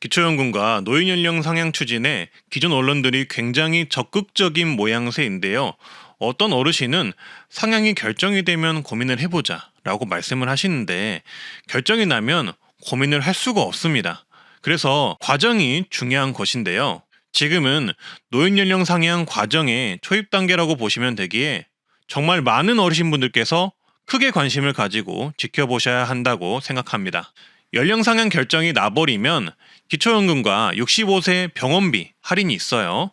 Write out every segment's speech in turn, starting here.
기초연금과 노인연령 상향 추진에 기존 언론들이 굉장히 적극적인 모양새인데요. 어떤 어르신은 상향이 결정이 되면 고민을 해보자 라고 말씀을 하시는데 결정이 나면 고민을 할 수가 없습니다. 그래서 과정이 중요한 것인데요. 지금은 노인연령 상향 과정의 초입 단계라고 보시면 되기에 정말 많은 어르신분들께서 크게 관심을 가지고 지켜보셔야 한다고 생각합니다. 연령 상향 결정이 나버리면 기초연금과 65세 병원비 할인이 있어요.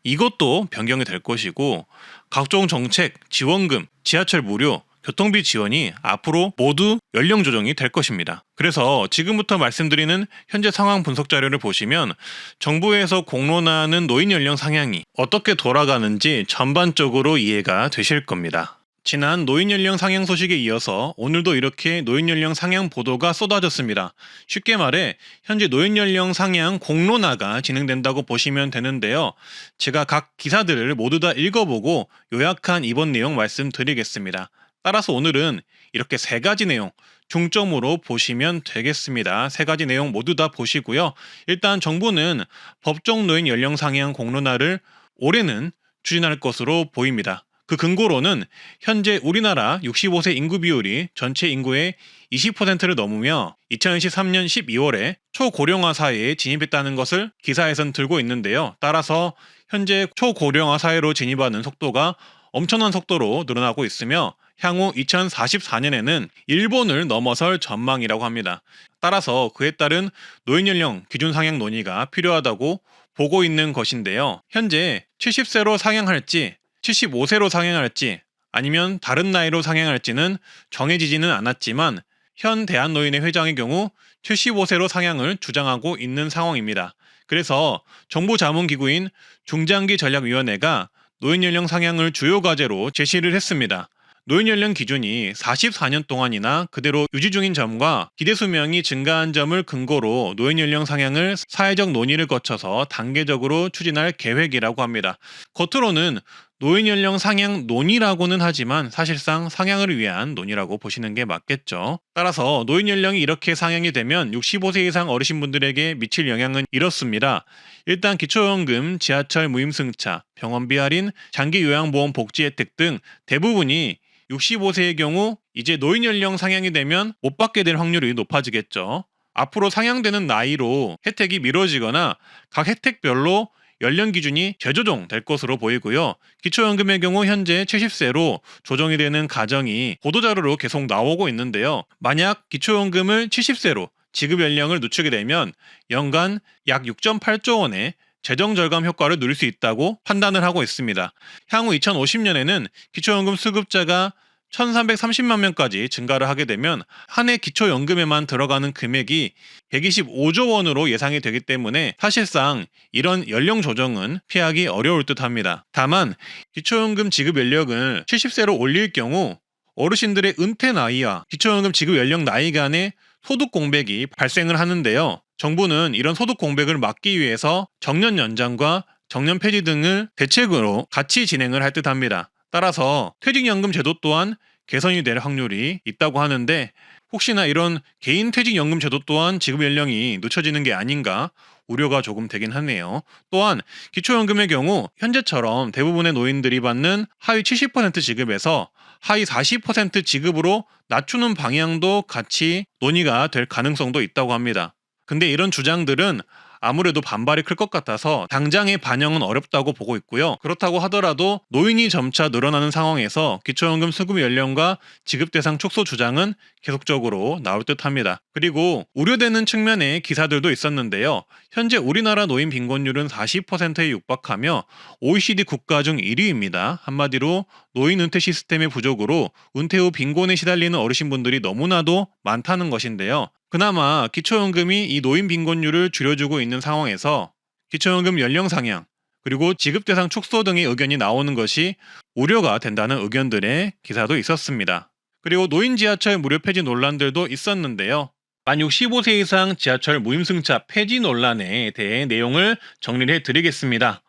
이것도 변경이 될 것이고 각종 정책, 지원금, 지하철 무료, 교통비 지원이 앞으로 모두 연령 조정이 될 것입니다. 그래서 지금부터 말씀드리는 현재 상황 분석 자료를 보시면 정부에서 공론화하는 노인 연령 상향이 어떻게 돌아가는지 전반적으로 이해가 되실 겁니다. 지난 노인 연령 상향 소식에 이어서 오늘도 이렇게 노인 연령 상향 보도가 쏟아졌습니다. 쉽게 말해 현재 노인 연령 상향 공론화가 진행된다고 보시면 되는데요. 제가 각 기사들을 모두 다 읽어보고 요약한 이번 내용 말씀드리겠습니다. 따라서 오늘은 이렇게 세 가지 내용 중점으로 보시면 되겠습니다. 세 가지 내용 모두 다 보시고요. 일단 정부는 법정 노인 연령 상향 공론화를 올해는 추진할 것으로 보입니다. 그 근거로는 현재 우리나라 65세 인구 비율이 전체 인구의 20%를 넘으며 2023년 12월에 초고령화 사회에 진입했다는 것을 기사에선 들고 있는데요. 따라서 현재 초고령화 사회로 진입하는 속도가 엄청난 속도로 늘어나고 있으며 향후 2044년에는 일본을 넘어설 전망이라고 합니다. 따라서 그에 따른 노인 연령 기준 상향 논의가 필요하다고 보고 있는 것인데요. 현재 70세로 상향할지 75세로 상향할지 아니면 다른 나이로 상향할지는 정해지지는 않았지만 현 대한노인회 회장의 경우 75세로 상향을 주장하고 있는 상황입니다. 그래서 정부자문기구인 중장기전략위원회가 노인연령 상향을 주요 과제로 제시를 했습니다. 노인연령 기준이 44년 동안이나 그대로 유지 중인 점과 기대 수명이 증가한 점을 근거로 노인연령 상향을 사회적 논의를 거쳐서 단계적으로 추진할 계획이라고 합니다. 겉으로는 노인연령 상향 논의라고는 하지만 사실상 상향을 위한 논의라고 보시는 게 맞겠죠. 따라서 노인연령이 이렇게 상향이 되면 65세 이상 어르신분들에게 미칠 영향은 이렇습니다. 일단 기초연금, 지하철 무임승차, 병원비 할인, 장기요양보험 복지 혜택 등 대부분이 65세의 경우 이제 노인연령 상향이 되면 못 받게 될 확률이 높아지겠죠. 앞으로 상향되는 나이로 혜택이 미뤄지거나 각 혜택별로 연령 기준이 재조정될 것으로 보이고요. 기초연금의 경우 현재 70세로 조정이 되는 가정이 보도자료로 계속 나오고 있는데요. 만약 기초연금을 70세로 지급 연령을 늦추게 되면 연간 약 6.8조 원의 재정 절감 효과를 누릴 수 있다고 판단을 하고 있습니다. 향후 2050년에는 기초연금 수급자가 1330만 명까지 증가를 하게 되면 한 해 기초연금에만 들어가는 금액이 125조 원으로 예상이 되기 때문에 사실상 이런 연령 조정은 피하기 어려울 듯합니다. 다만 기초연금 지급 연령을 70세로 올릴 경우 어르신들의 은퇴 나이와 기초연금 지급 연령 나이 간의 소득 공백이 발생을 하는데요. 정부는 이런 소득 공백을 막기 위해서 정년 연장과 정년 폐지 등을 대책으로 같이 진행을 할 듯합니다. 따라서 퇴직연금 제도 또한 개선이 될 확률이 있다고 하는데 혹시나 이런 개인 퇴직연금 제도 또한 지급 연령이 늦춰지는 게 아닌가 우려가 조금 되긴 하네요. 또한 기초연금의 경우 현재처럼 대부분의 노인들이 받는 하위 70% 지급에서 하위 40% 지급으로 낮추는 방향도 같이 논의가 될 가능성도 있다고 합니다. 근데 이런 주장들은 아무래도 반발이 클 것 같아서 당장의 반영은 어렵다고 보고 있고요. 그렇다고 하더라도 노인이 점차 늘어나는 상황에서 기초연금 수급 연령과 지급 대상 축소 주장은 계속적으로 나올 듯합니다. 그리고 우려되는 측면의 기사들도 있었는데요. 현재 우리나라 노인 빈곤율은 40%에 육박하며 OECD 국가 중 1위입니다. 한마디로 노인 은퇴 시스템의 부족으로 은퇴 후 빈곤에 시달리는 어르신분들이 너무나도 많다는 것인데요. 그나마 기초연금이 이 노인 빈곤율을 줄여주고 있는 상황에서 기초연금 연령 상향, 그리고 지급 대상 축소 등의 의견이 나오는 것이 우려가 된다는 의견들의 기사도 있었습니다. 그리고 노인 지하철 무료 폐지 논란들도 있었는데요. 만 65세 이상 지하철 무임승차 폐지 논란에 대해 내용을 정리를 해드리겠습니다.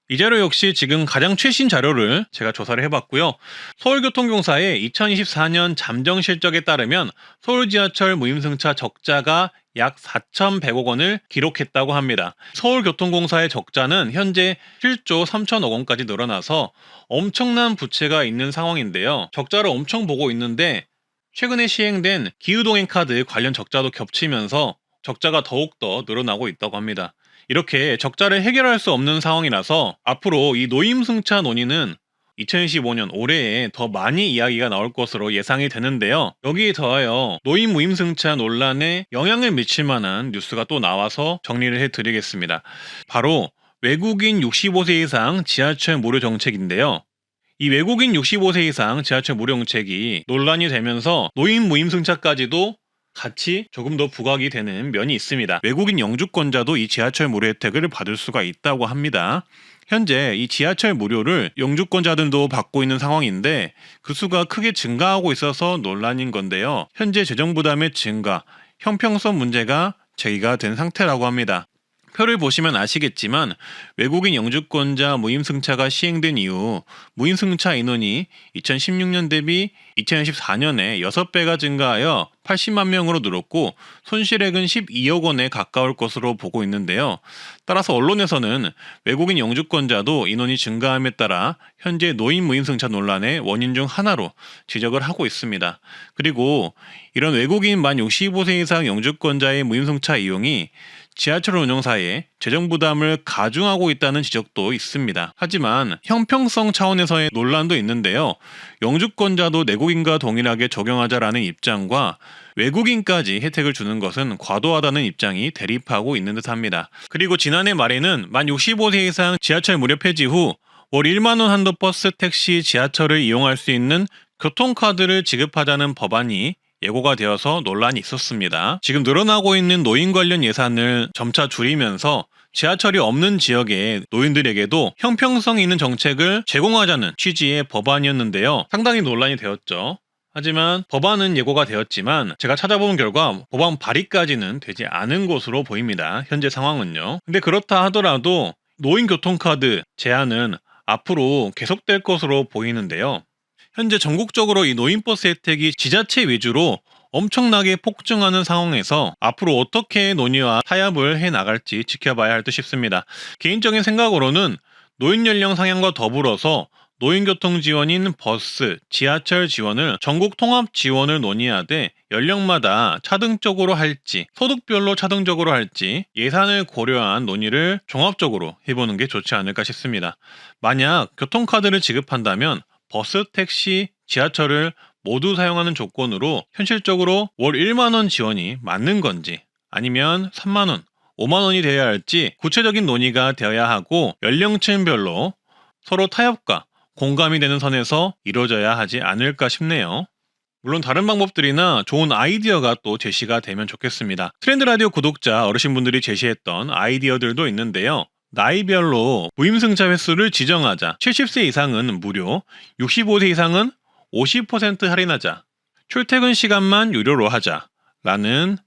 이 자료 역시 지금 가장 최신 자료를 제가 조사를 해봤고요. 서울교통공사의 2024년 잠정 실적에 따르면 서울 지하철 무임승차 적자가 약 4,100억 원을 기록했다고 합니다. 서울교통공사의 적자는 현재 7조 3천억 원까지 늘어나서 엄청난 부채가 있는 상황인데요. 적자를 엄청 보고 있는데 최근에 시행된 기후동행 카드 관련 적자도 겹치면서 적자가 더욱더 늘어나고 있다고 합니다. 이렇게 적자를 해결할 수 없는 상황이라서 앞으로 이 노임승차 논의는 2025년 올해에 더 많이 이야기가 나올 것으로 예상이 되는데요. 여기에 더하여 노임 무임승차 논란에 영향을 미칠 만한 뉴스가 또 나와서 정리를 해드리겠습니다. 바로 외국인 65세 이상 지하철 무료 정책인데요. 이 외국인 65세 이상 지하철 무료 정책이 논란이 되면서 노임 무임승차까지도 같이 조금 더 부각이 되는 면이 있습니다. 외국인 영주권자도 이 지하철 무료 혜택을 받을 수가 있다고 합니다. 현재 이 지하철 무료를 영주권자들도 받고 있는 상황인데 그 수가 크게 증가하고 있어서 논란인 건데요. 현재 재정 부담의 증가, 형평성 문제가 제기가 된 상태라고 합니다. 표를 보시면 아시겠지만 외국인 영주권자 무임승차가 시행된 이후 무임승차 인원이 2016년 대비 2014년에 6배가 증가하여 80만 명으로 늘었고 손실액은 12억 원에 가까울 것으로 보고 있는데요. 따라서 언론에서는 외국인 영주권자도 인원이 증가함에 따라 현재 노임 무임승차 논란의 원인 중 하나로 지적을 하고 있습니다. 그리고 이런 외국인 만 65세 이상 영주권자의 무임승차 이용이 지하철 운영사에 재정 부담을 가중하고 있다는 지적도 있습니다. 하지만 형평성 차원에서의 논란도 있는데요. 영주권자도 내국인과 동일하게 적용하자라는 입장과 외국인까지 혜택을 주는 것은 과도하다는 입장이 대립하고 있는 듯합니다. 그리고 지난해 말에는 만 65세 이상 지하철 무료 폐지 후 월 1만 원 한도 버스, 택시, 지하철을 이용할 수 있는 교통카드를 지급하자는 법안이 예고가 되어서 논란이 있었습니다. 지금 늘어나고 있는 노인 관련 예산을 점차 줄이면서 지하철이 없는 지역의 노인들에게도 형평성 있는 정책을 제공하자는 취지의 법안이었는데요. 상당히 논란이 되었죠. 하지만 법안은 예고가 되었지만 제가 찾아본 결과 법안 발의까지는 되지 않은 것으로 보입니다. 현재 상황은요. 근데 그렇다 하더라도 노인 교통카드 제한은 앞으로 계속될 것으로 보이는데요. 현재 전국적으로 이 노인버스 혜택이 지자체 위주로 엄청나게 폭증하는 상황에서 앞으로 어떻게 논의와 타협을 해나갈지 지켜봐야 할 듯 싶습니다. 개인적인 생각으로는 노인 연령 상향과 더불어서 노인교통 지원인 버스, 지하철 지원을 전국 통합 지원을 논의하되 연령마다 차등적으로 할지 소득별로 차등적으로 할지 예산을 고려한 논의를 종합적으로 해보는 게 좋지 않을까 싶습니다. 만약 교통카드를 지급한다면 버스, 택시, 지하철을 모두 사용하는 조건으로 현실적으로 월 1만 원 지원이 맞는 건지 아니면 3만 원, 5만 원이 되어야 할지 구체적인 논의가 되어야 하고 연령층별로 서로 타협과 공감이 되는 선에서 이루어져야 하지 않을까 싶네요. 물론 다른 방법들이나 좋은 아이디어가 또 제시가 되면 좋겠습니다. 트렌드 라디오 구독자 어르신분들이 제시했던 아이디어들도 있는데요. 나이별로 무임승차 횟수를 지정하자. 70세 이상은 무료, 65세 이상은 50% 할인하자. 출퇴근 시간만 유료로 하자. 라는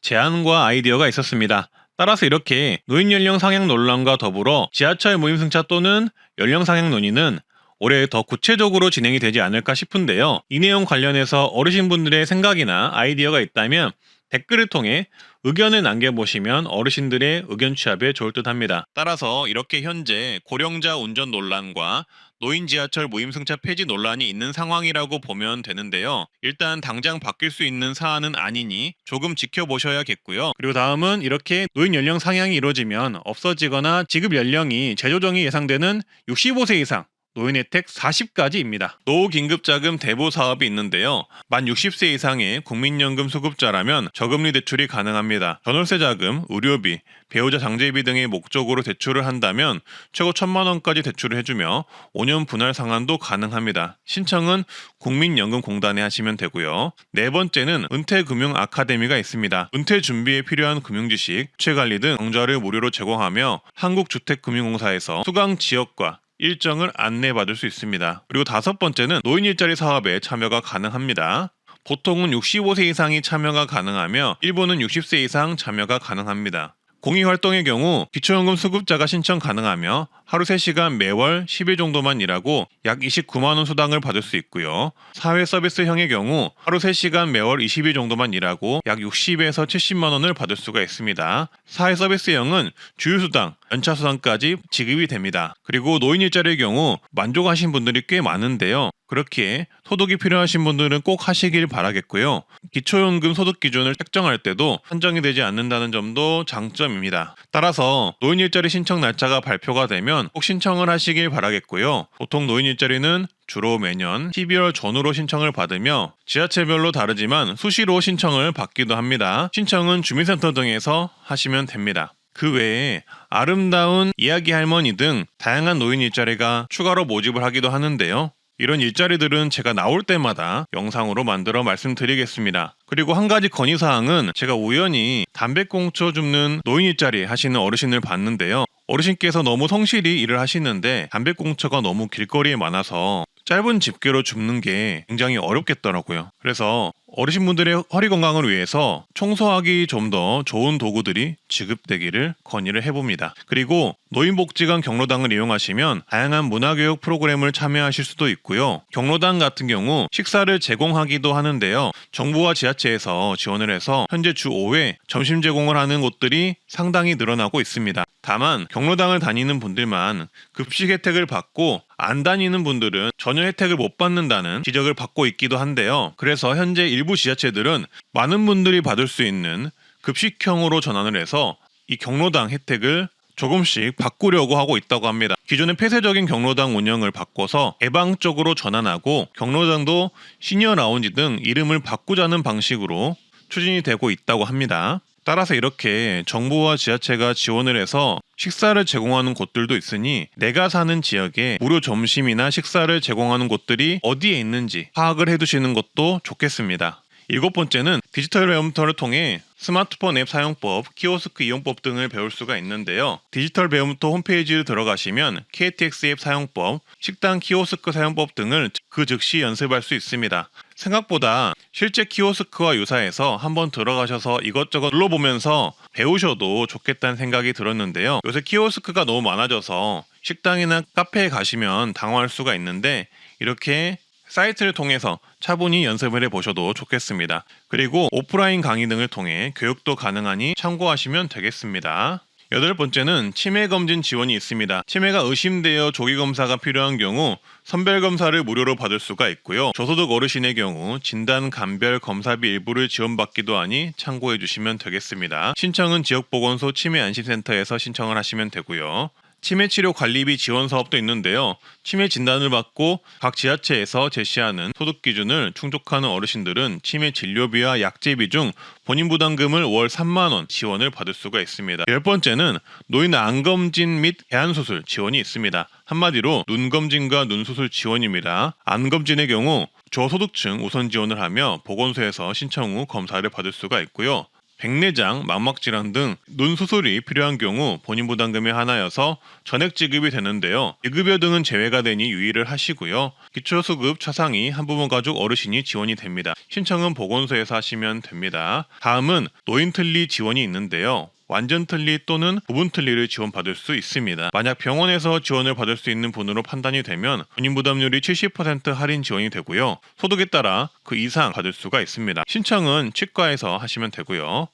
제안과 아이디어가 있었습니다. 따라서 이렇게 노인 연령 상향 논란과 더불어 지하철 무임승차 또는 연령 상향 논의는 올해 더 구체적으로 진행이 되지 않을까 싶은데요. 이 내용 관련해서 어르신분들의 생각이나 아이디어가 있다면 댓글을 통해 의견을 남겨보시면 어르신들의 의견 취합에 좋을 듯 합니다. 따라서 이렇게 현재 고령자 운전 논란과 노인 지하철 무임승차 폐지 논란이 있는 상황이라고 보면 되는데요. 일단 당장 바뀔 수 있는 사안은 아니니 조금 지켜보셔야겠고요. 그리고 다음은 이렇게 노인 연령 상향이 이루어지면 없어지거나 지급 연령이 재조정이 예상되는 65세 이상 노인 혜택 40까지입니다. 노후 긴급자금 대부 사업이 있는데요. 만 60세 이상의 국민연금 수급자라면 저금리 대출이 가능합니다. 전월세 자금, 의료비, 배우자 장제비 등의 목적으로 대출을 한다면 최고 1,000만 원까지 대출을 해주며 5년 분할 상환도 가능합니다. 신청은 국민연금공단에 하시면 되고요. 네 번째는 은퇴금융 아카데미가 있습니다. 은퇴 준비에 필요한 금융지식, 채관리 등 강좌를 무료로 제공하며 한국주택금융공사에서 수강 지역과 일정을 안내받을 수 있습니다. 그리고 다섯 번째는 노인 일자리 사업에 참여가 가능합니다. 보통은 65세 이상이 참여가 가능하며 일부는 60세 이상 참여가 가능합니다. 공익활동의 경우 기초연금 수급자가 신청 가능하며 하루 3시간 매월 10일 정도만 일하고 약 29만 원 수당을 받을 수 있고요. 사회서비스형의 경우 하루 3시간 매월 20일 정도만 일하고 약 60에서 70만 원을 받을 수가 있습니다. 사회서비스형은 주휴수당, 연차수당까지 지급이 됩니다. 그리고 노인 일자리의 경우 만족하신 분들이 꽤 많은데요. 그렇기에 소득이 필요하신 분들은 꼭 하시길 바라겠고요. 기초연금 소득 기준을 책정할 때도 한정이 되지 않는다는 점도 장점입니다. 따라서 노인 일자리 신청 날짜가 발표가 되면 꼭 신청을 하시길 바라겠고요. 보통 노인 일자리는 주로 매년 12월 전후로 신청을 받으며 지자체별로 다르지만 수시로 신청을 받기도 합니다. 신청은 주민센터 등에서 하시면 됩니다. 그 외에 아름다운 이야기 할머니 등 다양한 노인 일자리가 추가로 모집을 하기도 하는데요. 이런 일자리들은 제가 나올 때마다 영상으로 만들어 말씀드리겠습니다. 그리고 한 가지 건의사항은 제가 우연히 담배꽁초 줍는 노인 일자리 하시는 어르신을 봤는데요. 어르신께서 너무 성실히 일을 하시는데 담배꽁초가 너무 길거리에 많아서 짧은 집게로 줍는 게 굉장히 어렵겠더라고요. 그래서 어르신분들의 허리 건강을 위해서 청소하기 좀 더 좋은 도구들이 지급되기를 건의를 해봅니다. 그리고 노인복지관 경로당을 이용하시면 다양한 문화교육 프로그램을 참여하실 수도 있고요. 경로당 같은 경우 식사를 제공하기도 하는데요. 정부와 지자체에서 지원을 해서 현재 주 5회 점심 제공을 하는 곳들이 상당히 늘어나고 있습니다. 다만 경로당을 다니는 분들만 급식 혜택을 받고 안 다니는 분들은 전혀 혜택을 못 받는다는 지적을 받고 있기도 한데요. 그래서 현재 일부 지자체들은 많은 분들이 받을 수 있는 급식형으로 전환을 해서 이 경로당 혜택을 조금씩 바꾸려고 하고 있다고 합니다. 기존의 폐쇄적인 경로당 운영을 바꿔서 개방적으로 전환하고 경로당도 시니어 라운지 등 이름을 바꾸자는 방식으로 추진이 되고 있다고 합니다. 따라서 이렇게 정부와 지자체가 지원을 해서 식사를 제공하는 곳들도 있으니 내가 사는 지역에 무료 점심이나 식사를 제공하는 곳들이 어디에 있는지 파악을 해두시는 것도 좋겠습니다. 7번째는 디지털 배움터를 통해 스마트폰 앱 사용법, 키오스크 이용법 등을 배울 수가 있는데요. 디지털 배움터 홈페이지를 들어가시면 KTX 앱 사용법, 식당 키오스크 사용법 등을 그 즉시 연습할 수 있습니다. 생각보다 실제 키오스크와 유사해서 한번 들어가셔서 이것저것 눌러보면서 배우셔도 좋겠다는 생각이 들었는데요. 요새 키오스크가 너무 많아져서 식당이나 카페에 가시면 당황할 수가 있는데 이렇게 사이트를 통해서 차분히 연습을 해보셔도 좋겠습니다. 그리고 오프라인 강의 등을 통해 교육도 가능하니 참고하시면 되겠습니다. 8번째는 치매검진 지원이 있습니다. 치매가 의심되어 조기검사가 필요한 경우 선별검사를 무료로 받을 수가 있고요. 저소득 어르신의 경우 진단 감별 검사비 일부를 지원받기도 하니 참고해 주시면 되겠습니다. 신청은 지역보건소 치매안심센터에서 신청을 하시면 되고요. 치매치료 관리비 지원 사업도 있는데요. 치매 진단을 받고 각 지자체에서 제시하는 소득 기준을 충족하는 어르신들은 치매 진료비와 약제비 중 본인 부담금을 월 3만 원 지원을 받을 수가 있습니다. 10번째는 노인 안검진 및 개안수술 지원이 있습니다. 한마디로 눈검진과 눈수술 지원입니다. 안검진의 경우 저소득층 우선 지원을 하며 보건소에서 신청 후 검사를 받을 수가 있고요. 백내장, 망막질환 등 눈 수술이 필요한 경우 본인 부담금의 하나여서 전액 지급이 되는데요. 비급여 등은 제외가 되니 유의를 하시고요. 기초수급 차상위 한부모 가족 어르신이 지원이 됩니다. 신청은 보건소에서 하시면 됩니다. 다음은 노인 틀니 지원이 있는데요. 완전 틀니 또는 부분 틀니를 지원받을 수 있습니다. 만약 병원에서 지원을 받을 수 있는 분으로 판단이 되면 본인 부담률이 70% 할인 지원이 되고요. 소득에 따라 그 이상 받을 수가 있습니다. 신청은 치과에서 하시면 되고요.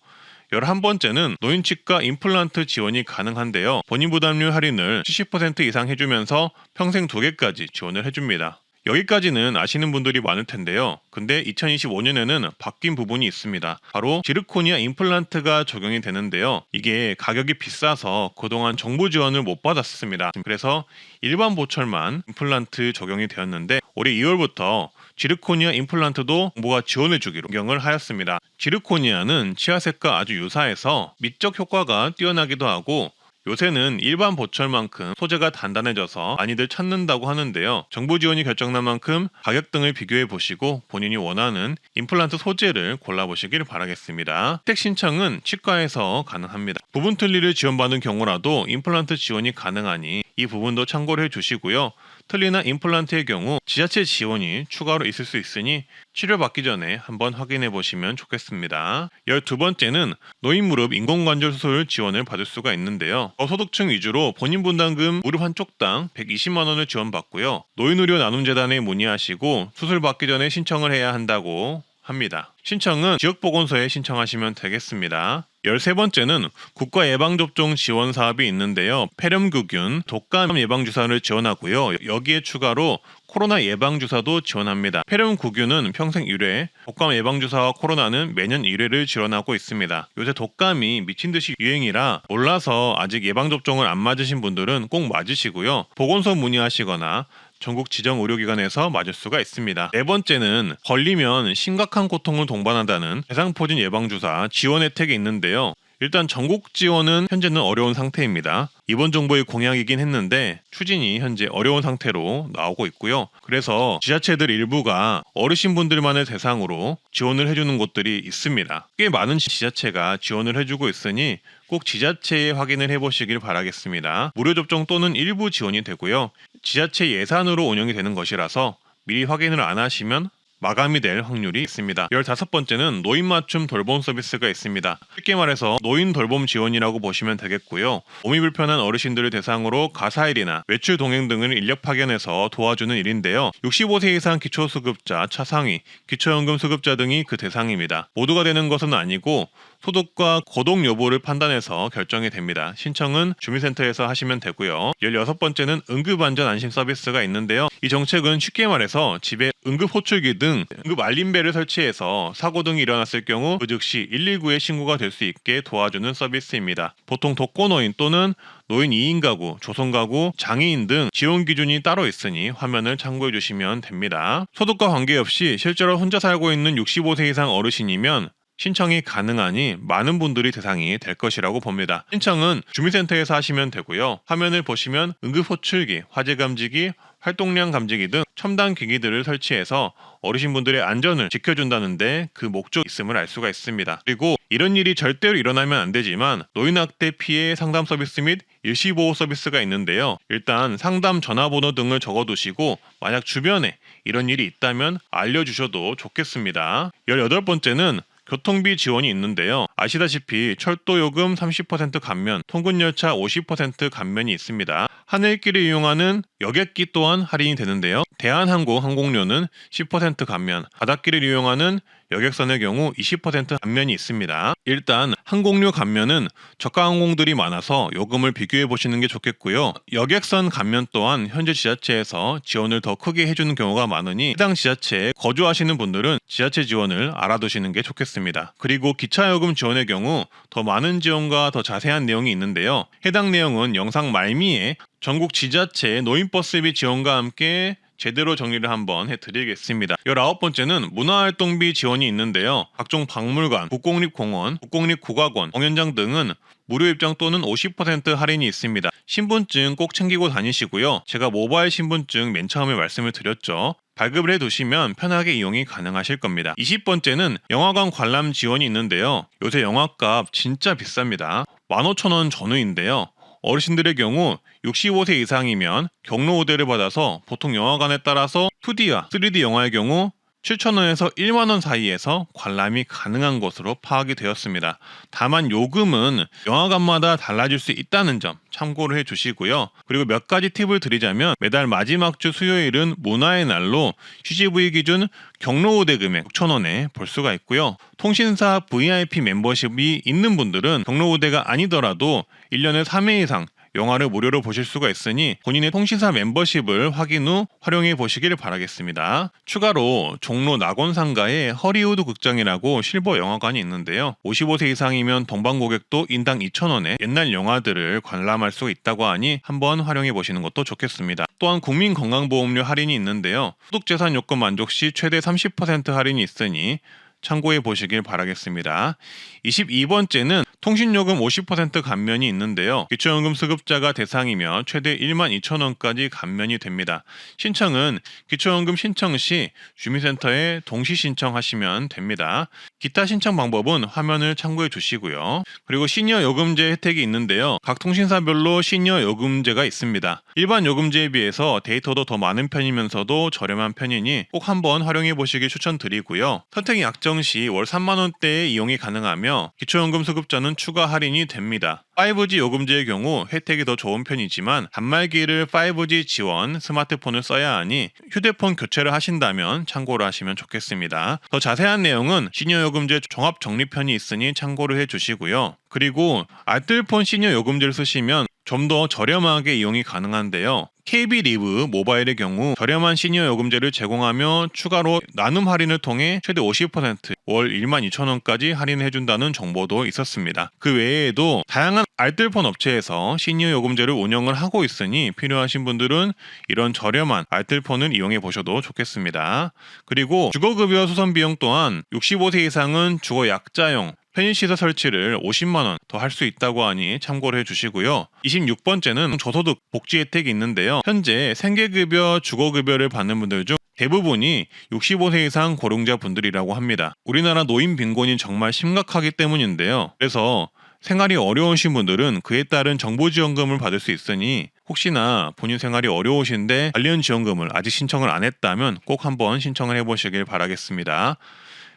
11번째는 노인치과 임플란트 지원이 가능한데요. 본인 부담률 할인을 70% 이상 해주면서 평생 2개까지 지원을 해줍니다. 여기까지는 아시는 분들이 많을 텐데요. 근데 2025년에는 바뀐 부분이 있습니다. 바로 지르코니아 임플란트가 적용이 되는데요. 이게 가격이 비싸서 그동안 정부 지원을 못 받았습니다. 그래서 일반 보철만 임플란트 적용이 되었는데 올해 2월부터 지르코니아 임플란트도 정부가 지원해주기로 결정을 하였습니다. 지르코니아는 치아색과 아주 유사해서 미적 효과가 뛰어나기도 하고 요새는 일반 보철만큼 소재가 단단해져서 많이들 찾는다고 하는데요. 정부 지원이 결정난 만큼 가격 등을 비교해 보시고 본인이 원하는 임플란트 소재를 골라보시길 바라겠습니다. 혜택 신청은 치과에서 가능합니다. 부분 틀니를 지원받는 경우라도 임플란트 지원이 가능하니 이 부분도 참고를 해주시고요. 틀니나 임플란트의 경우 지자체 지원이 추가로 있을 수 있으니 치료받기 전에 한번 확인해 보시면 좋겠습니다. 12번째는 노인 무릎 인공관절 수술 지원을 받을 수가 있는데요. 저소득층 위주로 본인 분담금 무릎 한쪽당 120만 원을 지원받고요. 노인의료 나눔재단에 문의하시고 수술 받기 전에 신청을 해야 한다고 합니다. 신청은 지역보건소에 신청하시면 되겠습니다. 13번째는 국가예방접종 지원 사업이 있는데요. 폐렴규균, 독감 예방주사를 지원하고요. 여기에 추가로 코로나 예방주사도 지원합니다. 폐렴구균은 평생 1회, 독감 예방주사와 코로나는 매년 1회를 지원하고 있습니다. 요새 독감이 미친듯이 유행이라 몰라서 아직 예방접종을 안 맞으신 분들은 꼭 맞으시고요. 보건소 문의하시거나 전국 지정 의료기관에서 맞을 수가 있습니다. 네 번째는 걸리면 심각한 고통을 동반한다는 대상포진 예방주사 지원 혜택이 있는데요. 일단 전국 지원은 현재는 어려운 상태입니다. 이번 정부의 공약이긴 했는데 추진이 현재 어려운 상태로 나오고 있고요. 그래서 지자체들 일부가 어르신분들만을 대상으로 지원을 해주는 곳들이 있습니다. 꽤 많은 지자체가 지원을 해주고 있으니 꼭 지자체에 확인을 해보시길 바라겠습니다. 무료 접종 또는 일부 지원이 되고요. 지자체 예산으로 운영이 되는 것이라서 미리 확인을 안 하시면 마감이 될 확률이 있습니다. 15번째는 노인 맞춤 돌봄 서비스가 있습니다. 쉽게 말해서 노인 돌봄 지원이라고 보시면 되겠고요. 몸이 불편한 어르신들을 대상으로 가사일이나 외출 동행 등을 인력 파견해서 도와주는 일인데요. 65세 이상 기초수급자, 차상위, 기초연금 수급자 등이 그 대상입니다. 모두가 되는 것은 아니고 소득과 고동 여부를 판단해서 결정이 됩니다. 신청은 주민센터에서 하시면 되고요. 16번째는 응급안전 안심 서비스가 있는데요. 이 정책은 쉽게 말해서 집에 응급호출기 등 응급 알림벨을 설치해서 사고 등이 일어났을 경우 그 즉시 119에 신고가 될 수 있게 도와주는 서비스입니다. 보통 독거노인 또는 노인 2인 가구, 조선가구, 장애인 등 지원 기준이 따로 있으니 화면을 참고해 주시면 됩니다. 소득과 관계없이 실제로 혼자 살고 있는 65세 이상 어르신이면 신청이 가능하니 많은 분들이 대상이 될 것이라고 봅니다. 신청은 주민센터에서 하시면 되고요. 화면을 보시면 응급호출기, 화재감지기, 활동량 감지기 등 첨단 기기들을 설치해서 어르신분들의 안전을 지켜준다는데 그 목적이 있음을 알 수가 있습니다. 그리고 이런 일이 절대로 일어나면 안 되지만 노인학대 피해 상담 서비스 및 일시보호 서비스가 있는데요. 일단 상담 전화번호 등을 적어두시고 만약 주변에 이런 일이 있다면 알려주셔도 좋겠습니다. 18번째는 교통비 지원이 있는데요. 아시다시피 철도요금 30% 감면, 통근열차 50% 감면이 있습니다. 하늘길을 이용하는 여객기 또한 할인이 되는데요. 대한항공 항공료는 10% 감면, 바닷길을 이용하는 여객선의 경우 20% 감면이 있습니다. 일단 항공료 감면은 저가 항공들이 많아서 요금을 비교해 보시는 게 좋겠고요. 여객선 감면 또한 현재 지자체에서 지원을 더 크게 해주는 경우가 많으니 해당 지자체에 거주하시는 분들은 지자체 지원을 알아두시는 게 좋겠습니다. 그리고 기차요금 지원의 경우 더 많은 지원과 더 자세한 내용이 있는데요. 해당 내용은 영상 말미에 전국 지자체 노인버스비 지원과 함께 제대로 정리를 한번 해드리겠습니다. 19번째는 문화활동비 지원이 있는데요. 각종 박물관, 국공립공원, 국공립국악원, 공연장 등은 무료 입장 또는 50% 할인이 있습니다. 신분증 꼭 챙기고 다니시고요. 제가 모바일 신분증 맨 처음에 말씀을 드렸죠. 발급을 해두시면 편하게 이용이 가능하실 겁니다. 20번째는 영화관 관람 지원이 있는데요. 요새 영화값 진짜 비쌉니다. 15,000원 전후인데요. 어르신들의 경우 65세 이상이면 경로 우대를 받아서 보통 영화관에 따라서 2D와 3D 영화의 경우 7,000원에서 1만원 사이에서 관람이 가능한 것으로 파악이 되었습니다. 다만 요금은 영화관마다 달라질 수 있다는 점 참고를 해주시고요. 그리고 몇 가지 팁을 드리자면 매달 마지막 주 수요일은 문화의 날로 CGV 기준 경로 우대 금액 6,000원에 볼 수가 있고요. 통신사 VIP 멤버십이 있는 분들은 경로 우대가 아니더라도 1년에 3회 이상 영화를 무료로 보실 수가 있으니 본인의 통신사 멤버십을 확인 후 활용해 보시길 바라겠습니다. 추가로 종로 낙원상가에 허리우드 극장이라고 실버 영화관이 있는데요. 55세 이상이면 동반 고객도 인당 2,000원에 옛날 영화들을 관람할 수 있다고 하니 한번 활용해 보시는 것도 좋겠습니다. 또한 국민건강보험료 할인이 있는데요. 소득재산 요건 만족 시 최대 30% 할인이 있으니 참고해 보시길 바라겠습니다. 22번째는 통신요금 50% 감면이 있는데요. 기초연금 수급자가 대상이며 최대 12,000원까지 감면이 됩니다. 신청은 기초연금 신청 시 주민센터에 동시 신청하시면 됩니다. 기타 신청 방법은 화면을 참고해 주시고요. 그리고 시니어 요금제 혜택이 있는데요. 각 통신사별로 시니어 요금제가 있습니다. 일반 요금제에 비해서 데이터도 더 많은 편이면서도 저렴한 편이니 꼭 한번 활용해 보시길 추천드리고요. 선택 약정 시 월 3만 원대의 이용이 가능하며 기초연금 수급자는 추가 할인이 됩니다. 5G 요금제의 경우 혜택이 더 좋은 편이지만 단말기를 5G 지원 스마트폰을 써야 하니 휴대폰 교체를 하신다면 참고를 하시면 좋겠습니다. 더 자세한 내용은 시니어 요금제 종합 적립편이 있으니 참고를 해주시고요. 그리고 알뜰폰 시니어 요금제를 쓰시면 좀 더 저렴하게 이용이 가능한데요. KB 리브 모바일의 경우 저렴한 시니어 요금제를 제공하며 추가로 나눔 할인을 통해 최대 50%월 12,000원까지 할인해준다는 정보도 있었습니다. 그 외에도 다양한 알뜰폰 업체에서 시니어 요금제를 운영을 하고 있으니 필요하신 분들은 이런 저렴한 알뜰폰을 이용해 보셔도 좋겠습니다. 그리고 주거급여 수선 비용 또한 65세 이상은 주거 약자용 편의시설 설치를 50만 원 더 할 수 있다고 하니 참고를 해주시고요. 26번째는 저소득 복지 혜택이 있는데요. 현재 생계급여, 주거급여를 받는 분들 중 대부분이 65세 이상 고령자 분들이라고 합니다. 우리나라 노인 빈곤이 정말 심각하기 때문인데요. 그래서 생활이 어려우신 분들은 그에 따른 정부 지원금을 받을 수 있으니 혹시나 본인 생활이 어려우신데 관련 지원금을 아직 신청을 안 했다면 꼭 한번 신청을 해보시길 바라겠습니다.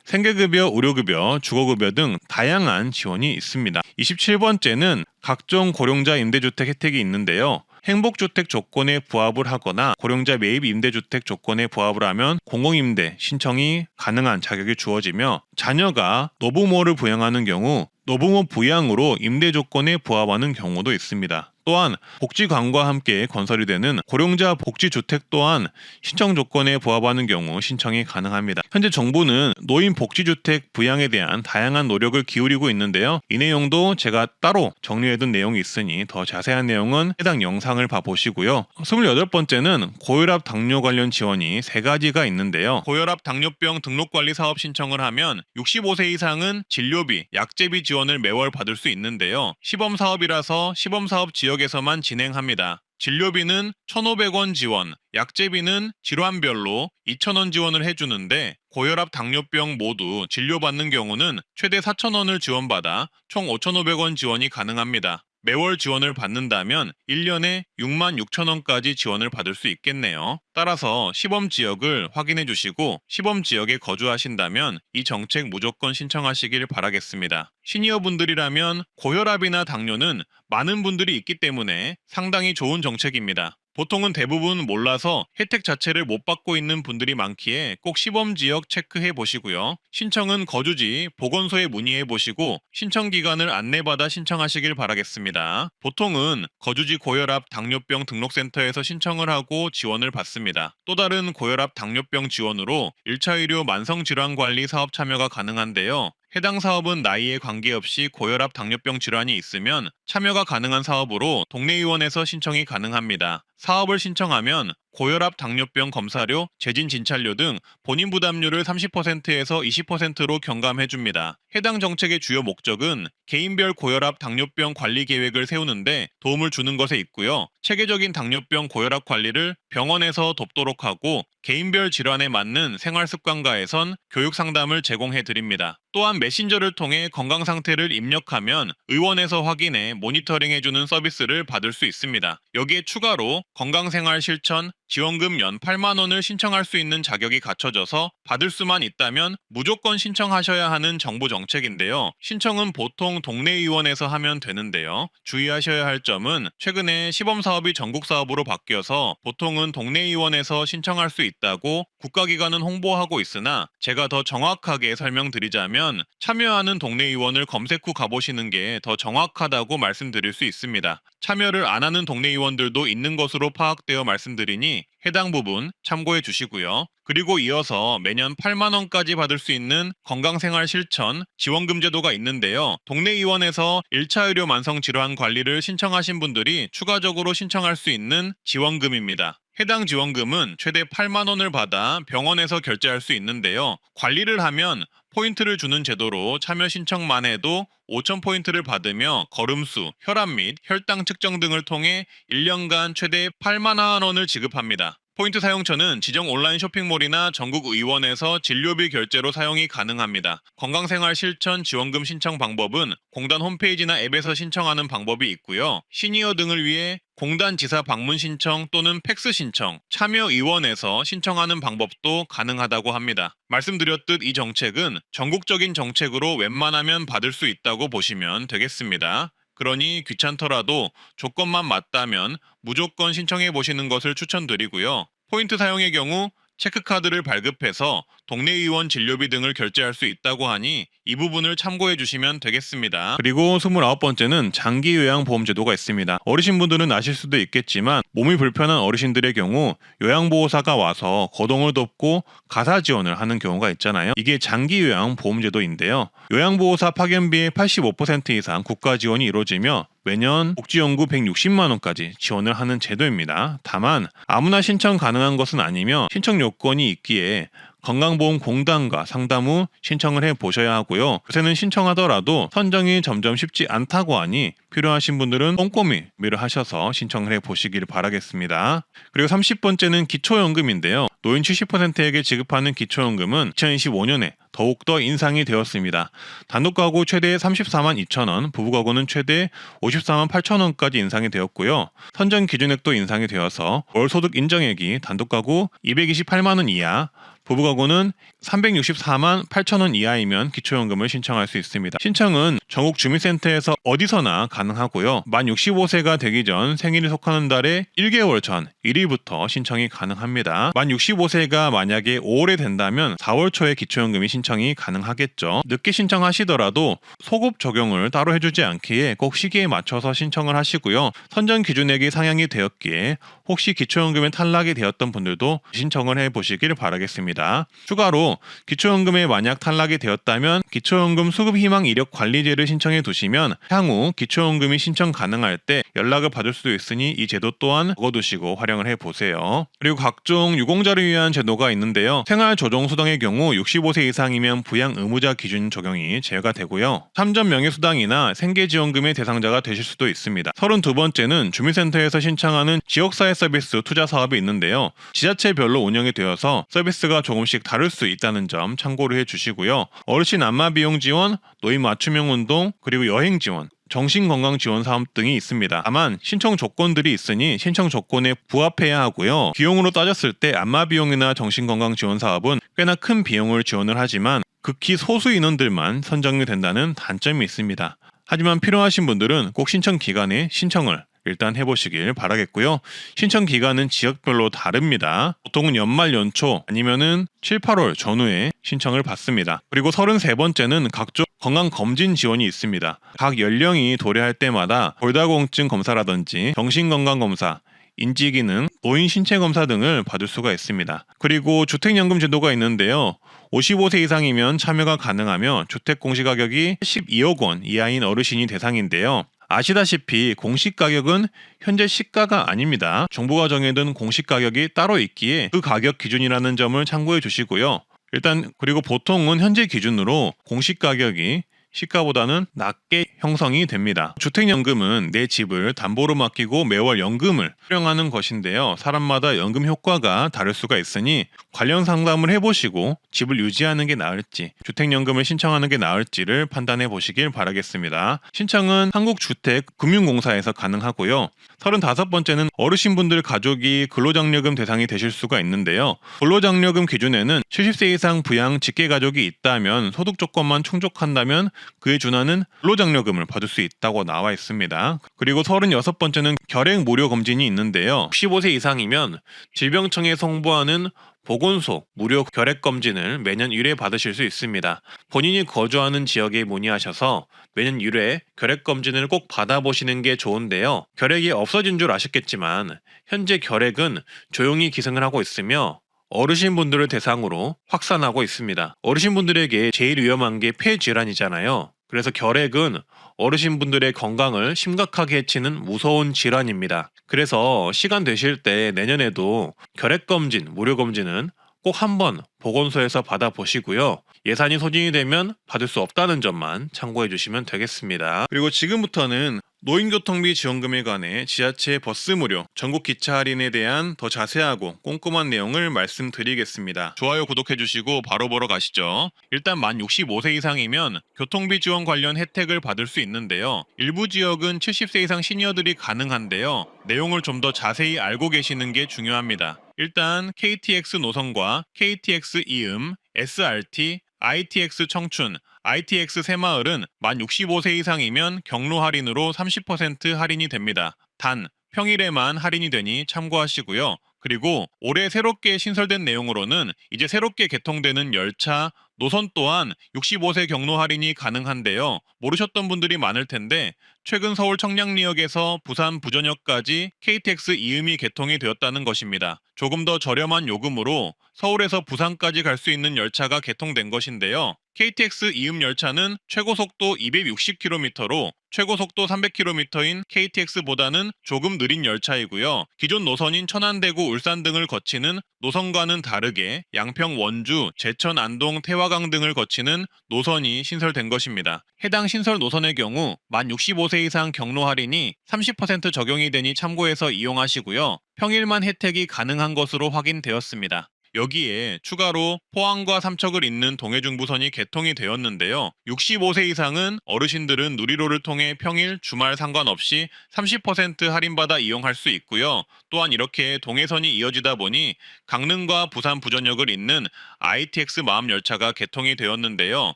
생계급여, 의료급여, 주거급여 등 다양한 지원이 있습니다. 27번째는 각종 고령자 임대주택 혜택이 있는데요. 행복주택 조건에 부합을 하거나 고령자 매입 임대주택 조건에 부합을 하면 공공임대 신청이 가능한 자격이 주어지며 자녀가 노부모를 부양하는 경우 노부모 부양으로 임대 조건에 부합하는 경우도 있습니다. 또한 복지관과 함께 건설이 되는 고령자 복지주택 또한 신청 조건에 부합하는 경우 신청이 가능합니다. 현재 정부는 노인 복지주택 부양에 대한 다양한 노력을 기울이고 있는데요. 이 내용도 제가 따로 정리해둔 내용이 있으니 더 자세한 내용은 해당 영상을 봐보시고요. 28번째는 고혈압 당뇨 관련 지원이 3가지가 있는데요. 고혈압 당뇨병 등록관리 사업 신청을 하면 65세 이상은 진료비, 약제비 지원을 매월 받을 수 있는데요. 시범사업이라서 시범사업 지역에서만 진행합니다. 진료비는 1,500원 지원, 약제비는 질환별로 2,000원 지원을 해주는데 고혈압 당뇨병 모두 진료받는 경우는 최대 4,000원을 지원받아 총 5,500원 지원이 가능합니다. 매월 지원을 받는다면 1년에 66,000원까지 지원을 받을 수 있겠네요. 따라서 시범 지역을 확인해 주시고 시범 지역에 거주하신다면 이 정책 무조건 신청하시길 바라겠습니다. 시니어분들이라면 고혈압이나 당뇨는 많은 분들이 있기 때문에 상당히 좋은 정책입니다. 보통은 대부분 몰라서 혜택 자체를 못 받고 있는 분들이 많기에 꼭 시범 지역 체크해 보시고요. 신청은 거주지 보건소에 문의해 보시고 신청 기간을 안내받아 신청하시길 바라겠습니다. 보통은 거주지 고혈압 당뇨병 등록센터에서 신청을 하고 지원을 받습니다. 또 다른 고혈압 당뇨병 지원으로 1차 의료 만성질환관리 사업 참여가 가능한데요. 해당 사업은 나이에 관계없이 고혈압 당뇨병 질환이 있으면 참여가 가능한 사업으로 동네 의원에서 신청이 가능합니다. 사업을 신청하면 고혈압 당뇨병 검사료, 재진 진찰료 등 본인 부담료를 30%에서 20%로 경감해줍니다. 해당 정책의 주요 목적은 개인별 고혈압 당뇨병 관리 계획을 세우는데 도움을 주는 것에 있고요. 체계적인 당뇨병 고혈압 관리를 병원에서 돕도록 하고 개인별 질환에 맞는 생활습관가에선 교육 상담을 제공해 드립니다. 또한 메신저를 통해 건강 상태를 입력하면 의원에서 확인해 모니터링해주는 서비스를 받을 수 있습니다. 여기에 추가로 건강생활 실천 지원금 연 8만 원을 신청할 수 있는 자격이 갖춰져서 받을 수만 있다면 무조건 신청하셔야 하는 정부 정책인데요. 신청은 보통 동네 의원에서 하면 되는데요. 주의하셔야 할 점은 최근에 시범사업이 전국사업으로 바뀌어서 보통은 동네 의원에서 신청할 수 있다고 국가기관은 홍보하고 있으나 제가 더 정확하게 설명드리자면 참여하는 동네 의원을 검색 후 가보시는 게 더 정확하다고 말씀드릴 수 있습니다. 참여를 안 하는 동네 의원들도 있는 것으로 파악되어 말씀드리니 해당 부분 참고해 주시고요. 그리고 이어서 매년 8만 원까지 받을 수 있는 건강생활 실천 지원금 제도가 있는데요. 동네 의원에서 1차 의료 만성 질환 관리를 신청하신 분들이 추가적으로 신청할 수 있는 지원금입니다. 해당 지원금은 최대 8만 원을 받아 병원에서 결제할 수 있는데요. 관리를 하면 포인트를 주는 제도로 참여 신청만 해도 5,000포인트를 받으며 걸음수, 혈압 및 혈당 측정 등을 통해 1년간 최대 8만 원을 지급합니다. 포인트 사용처는 지정 온라인 쇼핑몰이나 전국 의원에서 진료비 결제로 사용이 가능합니다. 건강생활 실천 지원금 신청 방법은 공단 홈페이지나 앱에서 신청하는 방법이 있고요. 시니어 등을 위해 공단 지사 방문 신청 또는 팩스 신청, 참여의원에서 신청하는 방법도 가능하다고 합니다. 말씀드렸듯 이 정책은 전국적인 정책으로 웬만하면 받을 수 있다고 보시면 되겠습니다. 그러니 귀찮더라도 조건만 맞다면 무조건 신청해 보시는 것을 추천드리고요. 포인트 사용의 경우 체크카드를 발급해서 동네 의원 진료비 등을 결제할 수 있다고 하니 이 부분을 참고해 주시면 되겠습니다. 그리고 29번째는 장기 요양보험 제도가 있습니다. 어르신분들은 아실 수도 있겠지만 몸이 불편한 어르신들의 경우 요양보호사가 와서 거동을 돕고 가사 지원을 하는 경우가 있잖아요. 이게 장기 요양보험 제도인데요. 요양보호사 파견비의 85% 이상 국가 지원이 이루어지며 매년 복지연구 160만 원까지 지원을 하는 제도입니다. 다만 아무나 신청 가능한 것은 아니며 신청 요건이 있기에 건강보험공단과 상담 후 신청을 해보셔야 하고요. 요새는 신청하더라도 선정이 점점 쉽지 않다고 하니 필요하신 분들은 꼼꼼히 구매를 하셔서 신청을 해보시길 바라겠습니다. 그리고 30번째는 기초연금인데요. 노인 70%에게 지급하는 기초연금은 2025년에 더욱더 인상이 되었습니다. 단독가구 최대 34만 2천 원, 부부가구는 최대 54만 8천 원까지 인상이 되었고요. 선정 기준액도 인상이 되어서 월소득 인정액이 단독가구 228만 원 이하, 부부가구는 364만 8천 원 이하이면 기초연금을 신청할 수 있습니다. 신청은 전국 주민센터에서 어디서나 가능하고요. 만 65세가 되기 전 생일이 속하는 달에 1개월 전 1일부터 신청이 가능합니다. 만 65세가 만약에 5월에 된다면 4월 초에 기초연금이 신청이 가능하겠죠. 늦게 신청하시더라도 소급 적용을 따로 해주지 않기에 꼭 시기에 맞춰서 신청을 하시고요. 선정 기준액이 상향이 되었기에 혹시 기초연금에 탈락이 되었던 분들도 신청을 해보시길 바라겠습니다. 추가로 기초연금에 만약 탈락이 되었다면 기초연금 수급 희망 이력 관리제를 신청해 두시면 향후 기초연금이 신청 가능할 때 연락을 받을 수도 있으니 이 제도 또한 적어두시고 활용을 해보세요. 그리고 각종 유공자를 위한 제도가 있는데요. 생활조정수당의 경우 65세 이상이면 부양 의무자 기준 적용이 제외가 되고요. 참전 명예수당이나 생계지원금의 대상자가 되실 수도 있습니다. 32번째는 주민센터에서 신청하는 지역사회 서비스 투자 사업이 있는데요. 지자체별로 운영이 되어서 서비스가 조금씩 다를 수 있다는 점 참고를 해주시고요. 어르신 안마 비용 지원, 노인 맞춤형 운동, 그리고 여행 지원, 정신건강 지원 사업 등이 있습니다. 다만 신청 조건들이 있으니 신청 조건에 부합해야 하고요. 비용으로 따졌을 때 안마 비용이나 정신건강 지원 사업은 꽤나 큰 비용을 지원을 하지만 극히 소수 인원들만 선정이 된다는 단점이 있습니다. 하지만 필요하신 분들은 꼭 신청 기간에 신청을 일단 해보시길 바라겠고요. 신청 기간은 지역별로 다릅니다. 보통은 연말 연초 아니면은 7, 8월 전후에 신청을 받습니다. 그리고 33번째는 각종 건강검진 지원이 있습니다. 각 연령이 도래할 때마다 골다공증 검사라든지 정신건강검사, 인지기능, 노인 신체검사 등을 받을 수가 있습니다. 그리고 주택연금 제도가 있는데요. 55세 이상이면 참여가 가능하며 주택 공시가격이 12억 원 이하인 어르신이 대상인데요. 아시다시피 공시가격은 현재 시가가 아닙니다. 정부가 정해둔 공시가격이 따로 있기에 그 가격 기준이라는 점을 참고해 주시고요. 일단 그리고 보통은 현재 기준으로 공시가격이 시가보다는 낮게 형성이 됩니다. 주택연금은 내 집을 담보로 맡기고 매월 연금을 수령하는 것인데요. 사람마다 연금 효과가 다를 수가 있으니 관련 상담을 해보시고 집을 유지하는 게 나을지 주택연금을 신청하는 게 나을지를 판단해 보시길 바라겠습니다. 신청은 한국주택금융공사에서 가능하고요. 35번째는 어르신분들 가족이 근로장려금 대상이 되실 수가 있는데요. 근로장려금 기준에는 70세 이상 부양 직계가족이 있다면 소득 조건만 충족한다면 그에 준하는 근로장려금을 받을 수 있다고 나와 있습니다. 그리고 36번째는 결핵 무료 검진이 있는데요. 65세 이상이면 질병청에 송부하는 보건소 무료 결핵 검진을 매년 1회 받으실 수 있습니다. 본인이 거주하는 지역에 문의하셔서 매년 1회 결핵 검진을 꼭 받아보시는 게 좋은데요. 결핵이 없어진 줄 아셨겠지만 현재 결핵은 조용히 기승을 하고 있으며 어르신분들을 대상으로 확산하고 있습니다. 어르신분들에게 제일 위험한 게 폐질환이잖아요. 그래서 결핵은 어르신분들의 건강을 심각하게 해치는 무서운 질환입니다. 그래서 시간 되실 때 내년에도 결핵검진, 무료검진은 꼭 한번 보건소에서 받아보시고요. 예산이 소진이 되면 받을 수 없다는 점만 참고해 주시면 되겠습니다. 그리고 지금부터는 노인교통비 지원금에 관해 지하철 버스 무료, 전국 기차 할인에 대한 더 자세하고 꼼꼼한 내용을 말씀드리겠습니다. 좋아요, 구독해주시고 바로 보러 가시죠. 일단 만 65세 이상이면 교통비 지원 관련 혜택을 받을 수 있는데요. 일부 지역은 70세 이상 시니어들이 가능한데요. 내용을 좀 더 자세히 알고 계시는 게 중요합니다. 일단 KTX 노선과 KTX 이음, SRT, ITX 청춘, ITX 새마을은 만 65세 이상이면 경로 할인으로 30% 할인이 됩니다. 단 평일에만 할인이 되니 참고하시고요. 그리고 올해 새롭게 신설된 내용으로는 이제 새롭게 개통되는 열차, 노선 또한 65세 경로 할인이 가능한데요. 모르셨던 분들이 많을 텐데 최근 서울 청량리역에서 부산 부전역까지 KTX 이음이 개통이 되었다는 것입니다. 조금 더 저렴한 요금으로 서울에서 부산까지 갈 수 있는 열차가 개통된 것인데요. KTX 이음 열차는 최고 속도 260km로 최고 속도 300km인 KTX보다는 조금 느린 열차이고요. 기존 노선인 천안대구, 울산 등을 거치는 노선과는 다르게 양평, 원주, 제천, 안동, 태화강 등을 거치는 노선이 신설된 것입니다. 해당 신설 노선의 경우 만 65세 이상 경로 할인이 30% 적용이 되니 참고해서 이용하시고요. 평일만 혜택이 가능한 것으로 확인되었습니다. 여기에 추가로 포항과 삼척을 잇는 동해중부선이 개통이 되었는데요. 65세 이상은 어르신들은 누리로를 통해 평일, 주말 상관없이 30% 할인받아 이용할 수 있고요. 또한 이렇게 동해선이 이어지다 보니 강릉과 부산 부전역을 잇는 ITX 마음열차가 개통이 되었는데요.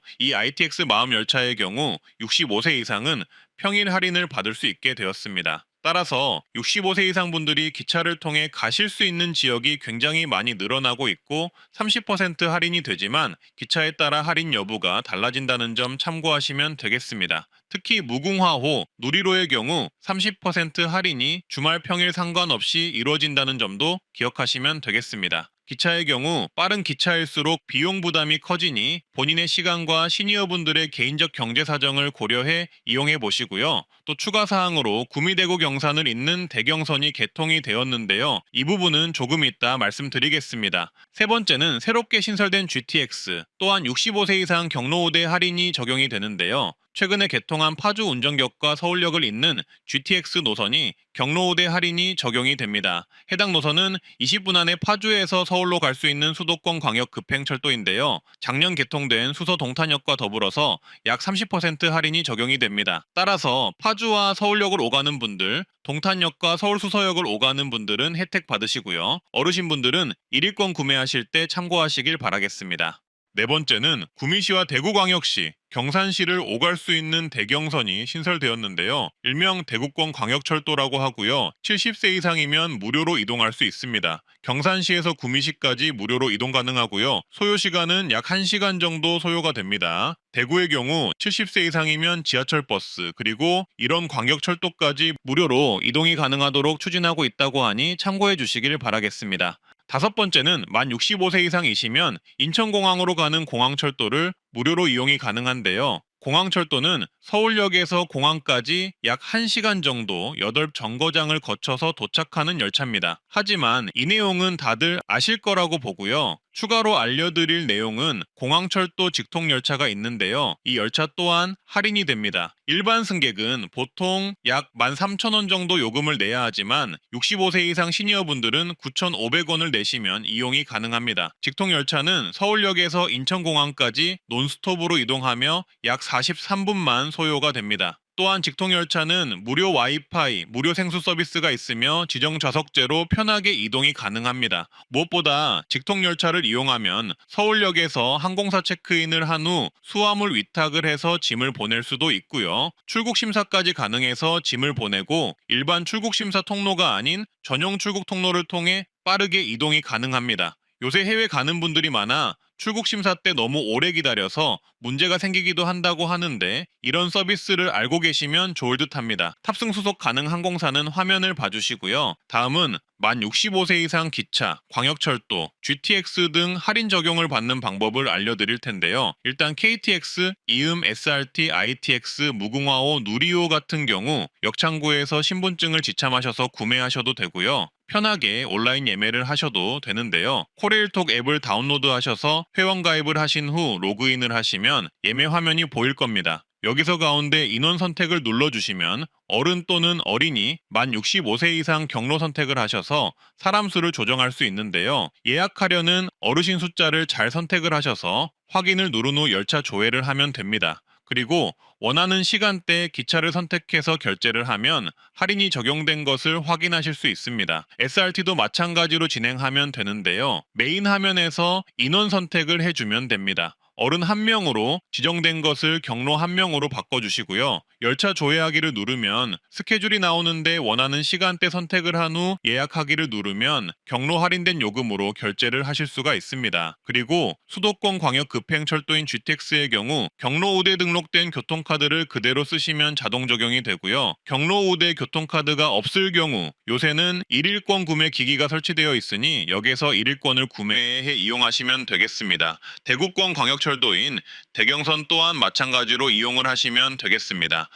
이 ITX 마음열차의 경우 65세 이상은 평일 할인을 받을 수 있게 되었습니다. 따라서 65세 이상 분들이 기차를 통해 가실 수 있는 지역이 굉장히 많이 늘어나고 있고 30% 할인이 되지만 기차에 따라 할인 여부가 달라진다는 점 참고하시면 되겠습니다. 특히 무궁화호, 누리로의 경우 30% 할인이 주말 평일 상관없이 이루어진다는 점도 기억하시면 되겠습니다. 기차의 경우 빠른 기차일수록 비용 부담이 커지니 본인의 시간과 시니어분들의 개인적 경제 사정을 고려해 이용해 보시고요. 또 추가 사항으로 구미대구 경산을 잇는 대경선이 개통이 되었는데요. 이 부분은 조금 이따 말씀드리겠습니다. 세 번째는 새롭게 신설된 GTX, 또한 65세 이상 경로우대 할인이 적용이 되는데요. 최근에 개통한 파주 운정역과 서울역을 잇는 GTX 노선이 경로우대 할인이 적용이 됩니다. 해당 노선은 20분 안에 파주에서 서울로 갈 수 있는 수도권 광역 급행철도인데요. 작년 개통된 수서 동탄역과 더불어서 약 30% 할인이 적용이 됩니다. 따라서 파주와 서울역을 오가는 분들, 동탄역과 서울 수서역을 오가는 분들은 혜택 받으시고요. 어르신분들은 1일권 구매하실 때 참고하시길 바라겠습니다. 네 번째는 구미시와 대구광역시, 경산시를 오갈 수 있는 대경선이 신설되었는데요. 일명 대구권 광역철도라고 하고요. 70세 이상이면 무료로 이동할 수 있습니다. 경산시에서 구미시까지 무료로 이동 가능하고요. 소요 시간은 약 1시간 정도 소요가 됩니다. 대구의 경우 70세 이상이면 지하철 버스 그리고 이런 광역철도까지 무료로 이동이 가능하도록 추진하고 있다고 하니 참고해 주시길 바라겠습니다. 다섯 번째는 만 65세 이상이시면 인천공항으로 가는 공항철도를 무료로 이용이 가능한데요. 공항철도는 서울역에서 공항까지 약 1시간 정도 8정거장을 거쳐서 도착하는 열차입니다. 하지만 이 내용은 다들 아실 거라고 보고요. 추가로 알려드릴 내용은 공항철도 직통열차가 있는데요. 이 열차 또한 할인이 됩니다. 일반 승객은 보통 약 13,000원 정도 요금을 내야 하지만 65세 이상 시니어분들은 9,500원을 내시면 이용이 가능합니다. 직통열차는 서울역에서 인천공항까지 논스톱으로 이동하며 약 43분만 소요가 됩니다. 또한 직통열차는 무료 와이파이, 무료 생수 서비스가 있으며 지정 좌석제로 편하게 이동이 가능합니다. 무엇보다 직통열차를 이용하면 서울역에서 항공사 체크인을 한 후 수화물 위탁을 해서 짐을 보낼 수도 있고요. 출국심사까지 가능해서 짐을 보내고 일반 출국심사 통로가 아닌 전용 출국 통로를 통해 빠르게 이동이 가능합니다. 요새 해외 가는 분들이 많아 출국 심사 때 너무 오래 기다려서 문제가 생기기도 한다고 하는데 이런 서비스를 알고 계시면 좋을 듯 합니다. 탑승 수속 가능 항공사는 화면을 봐주시고요. 다음은 만 65세 이상 기차, 광역철도, GTX 등 할인 적용을 받는 방법을 알려드릴 텐데요. 일단 KTX, 이음, SRT, ITX, 무궁화호, 누리호 같은 경우 역창구에서 신분증을 지참하셔서 구매하셔도 되고요. 편하게 온라인 예매를 하셔도 되는데요. 코레일톡 앱을 다운로드 하셔서 회원 가입을 하신 후 로그인을 하시면 예매 화면이 보일 겁니다. 여기서 가운데 인원 선택을 눌러주시면 어른 또는 어린이 만 65세 이상 경로 선택을 하셔서 사람 수를 조정할 수 있는데요. 예약하려는 어르신 숫자를 잘 선택을 하셔서 확인을 누른 후 열차 조회를 하면 됩니다. 그리고 원하는 시간대에 기차를 선택해서 결제를 하면 할인이 적용된 것을 확인하실 수 있습니다. SRT도 마찬가지로 진행하면 되는데요. 메인 화면에서 인원 선택을 해주면 됩니다. 어른 1명으로 지정된 것을 경로 1명으로 바꿔주시고요. 열차 조회하기를 누르면 스케줄이 나오는데 원하는 시간대 선택을 한 후 예약하기를 누르면 경로 할인된 요금으로 결제를 하실 수가 있습니다. 그리고 수도권 광역 급행철도인 GTX의 경우 경로 우대 등록된 교통카드를 그대로 쓰시면 자동 적용이 되고요. 경로 우대 교통카드가 없을 경우 요새는 1일권 구매 기기가 설치되어 있으니 여기서 1일권을 구매해 이용하시면 되겠습니다. 대구권 광역철도인 대경선 또한 마찬가지로 이용을 하시면 되겠습니다.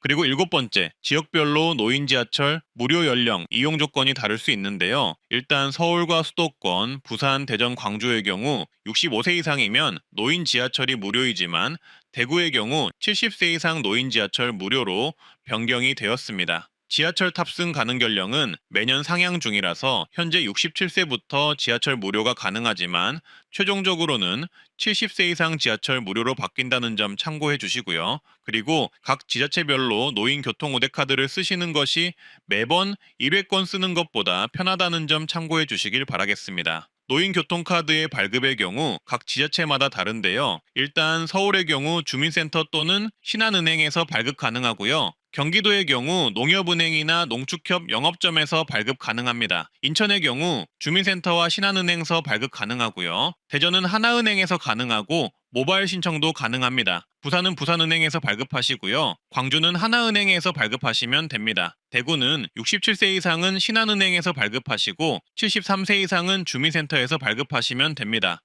그리고 7번째, 지역별로 노인 지하철 무료 연령 이용 조건이 다를 수 있는데요. 일단 서울과 수도권, 부산, 대전, 광주의 경우 65세 이상이면 노인 지하철이 무료이지만 대구의 경우 70세 이상 노인 지하철 무료로 변경이 되었습니다. 지하철 탑승 가능 연령은 매년 상향 중이라서 현재 67세부터 지하철 무료가 가능하지만 최종적으로는 70세 이상 지하철 무료로 바뀐다는 점 참고해 주시고요. 그리고 각 지자체별로 노인 교통우대 카드를 쓰시는 것이 매번 1회권 쓰는 것보다 편하다는 점 참고해 주시길 바라겠습니다. 노인 교통카드의 발급의 경우 각 지자체마다 다른데요. 일단 서울의 경우 주민센터 또는 신한은행에서 발급 가능하고요. 경기도의 경우 농협은행이나 농축협 영업점에서 발급 가능합니다. 인천의 경우 주민센터와 신한은행에서 발급 가능하고요. 대전은 하나은행에서 가능하고 모바일 신청도 가능합니다. 부산은 부산은행에서 발급하시고요. 광주는 하나은행에서 발급하시면 됩니다. 대구는 67세 이상은 신한은행에서 발급하시고 73세 이상은 주민센터에서 발급하시면 됩니다.